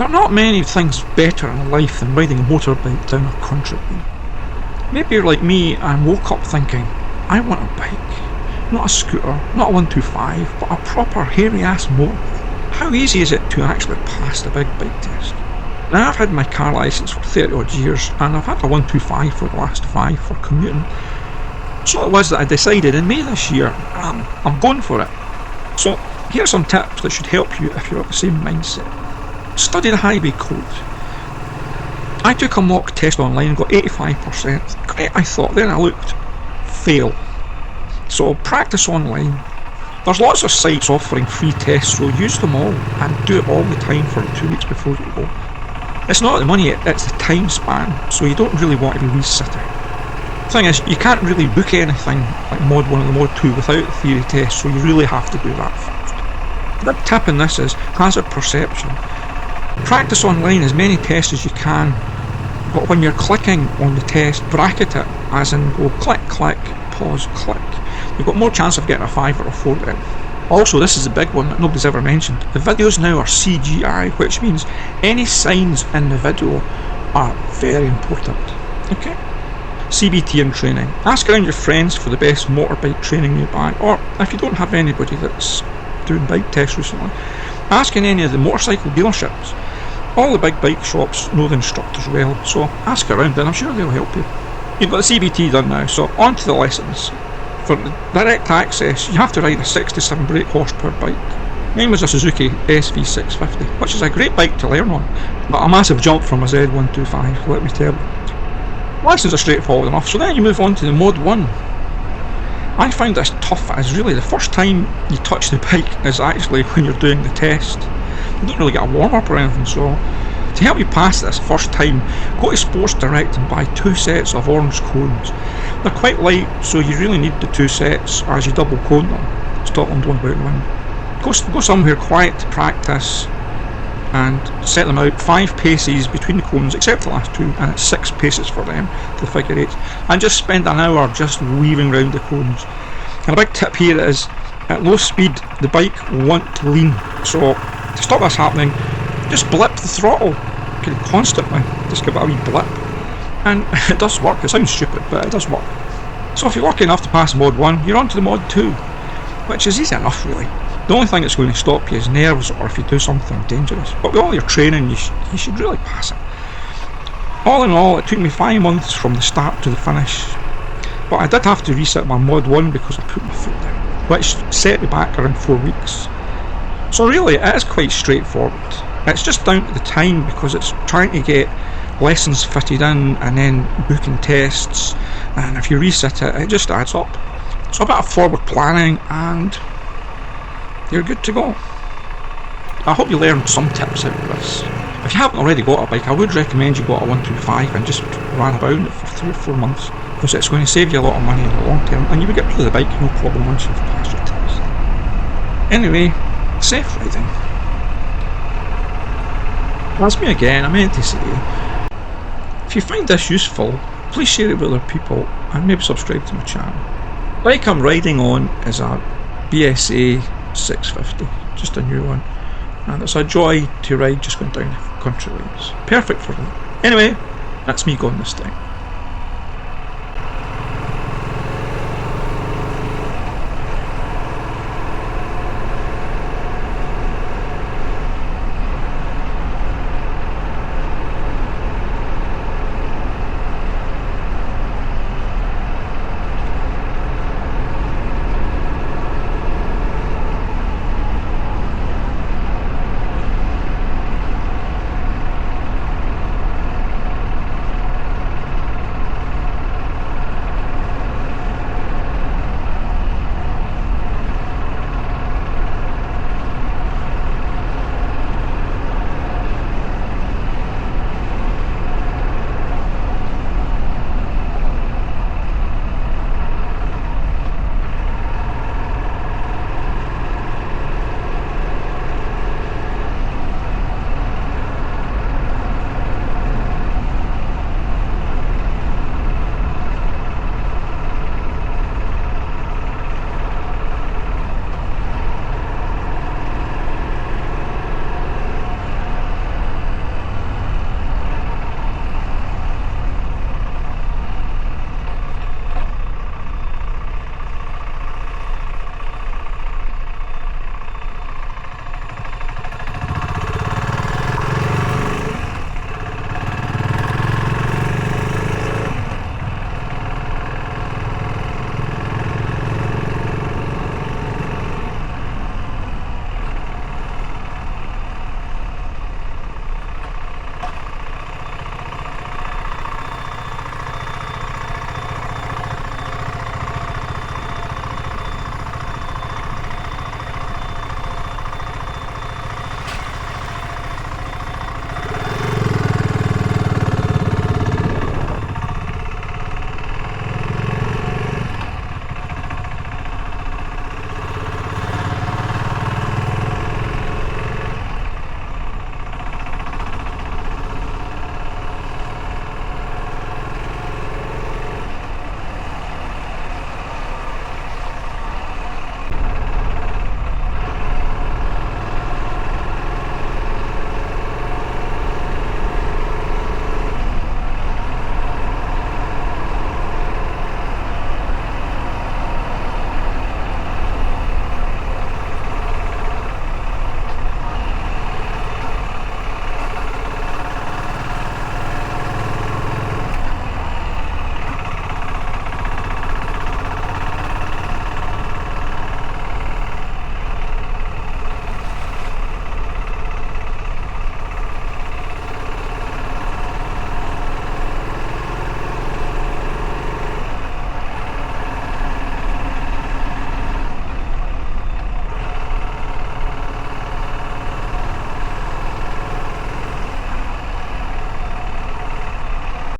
There are not many things better in life than riding a motorbike down a country lane. Maybe you're like me and woke up thinking, I want a bike. Not a scooter, not a 125, but a proper hairy-ass motor. How easy is it to actually pass the big bike test? Now, I've had my car licence for 30 odd years, and I've had a 125 for the last 5 for commuting. So it was that I decided in May this year, I'm going for it. So here are some tips that should help you if you're of the same mindset. Study the highway code. I took a mock test online and got 85%. Great, I thought. Then I looked. Fail. So practice online. There's lots of sites offering free tests, so use them all and do it all the time for 2 weeks before you go. It's not the money, it's the time span, so you don't really want to be resitting. The thing is, you can't really book anything like Mod 1 and Mod 2 without the theory test, so you really have to do that first. The big tip in this is hazard perception. Practice online as many tests as you can, but when you're clicking on the test, bracket it, as in go click, click, pause, click. You've got more chance of getting a 5 or a 4 then. Also, this is a big one that nobody's ever mentioned. The videos now are CGI, which means any signs in the video are very important. Okay? CBT and training. Ask around your friends for the best motorbike training nearby, or if you don't have anybody that's doing bike tests recently, ask in any of the motorcycle dealerships. All the big bike shops know the instructors well, so ask around and I'm sure they'll help you. You've got the CBT done now, so on to the lessons. For the direct access, you have to ride a 67 brake horsepower bike. Mine was a Suzuki SV650, which is a great bike to learn on, but a massive jump from a Z125, let me tell you. Lessons are straightforward enough, so then you move on to the Mod 1. I find this tough, as really the first time you touch the bike is actually when you're doing the test. You don't really get a warm-up or anything, so to help you pass this first time, go to Sports Direct and buy 2 sets of orange cones. They're quite light, so you really need the 2 sets as you double cone them. Stop them going about the wind. Go somewhere quiet to practice and set them out 5 paces between the cones, except the last 2, and it's 6 paces for them, the figure 8. And just spend an hour just weaving round the cones. And a big tip here is, at low speed, the bike will want to lean. So to stop this happening, just blip the throttle constantly. Just give it a wee blip. And it does work. It sounds stupid, but it does work. So if you're lucky enough to pass Mod 1, you're on to the Mod 2, which is easy enough really. The only thing that's going to stop you is nerves, or if you do something dangerous. But with all your training, you should really pass it. All in all, it took me 5 months from the start to the finish. But I did have to reset my Mod 1 because I put my foot down, which set me back around 4 weeks. So really, it is quite straightforward. It's just down to the time, because it's trying to get lessons fitted in and then booking tests, and if you reset it, it just adds up. So a bit of forward planning and you're good to go. I hope you learned some tips out of this. If you haven't already got a bike, I would recommend you got a 125 and just run about it for 3 or 4 months, because it's going to save you a lot of money in the long term, and you will get rid of the bike no problem once you've passed your test. Anyway, safe riding. That's me again. I meant to say, if you find this useful, please share it with other people and maybe subscribe to my channel. The bike I'm riding on is a BSA 650, just a new one, and it's a joy to ride just going down country lanes. Perfect for that. Anyway, that's me going this time.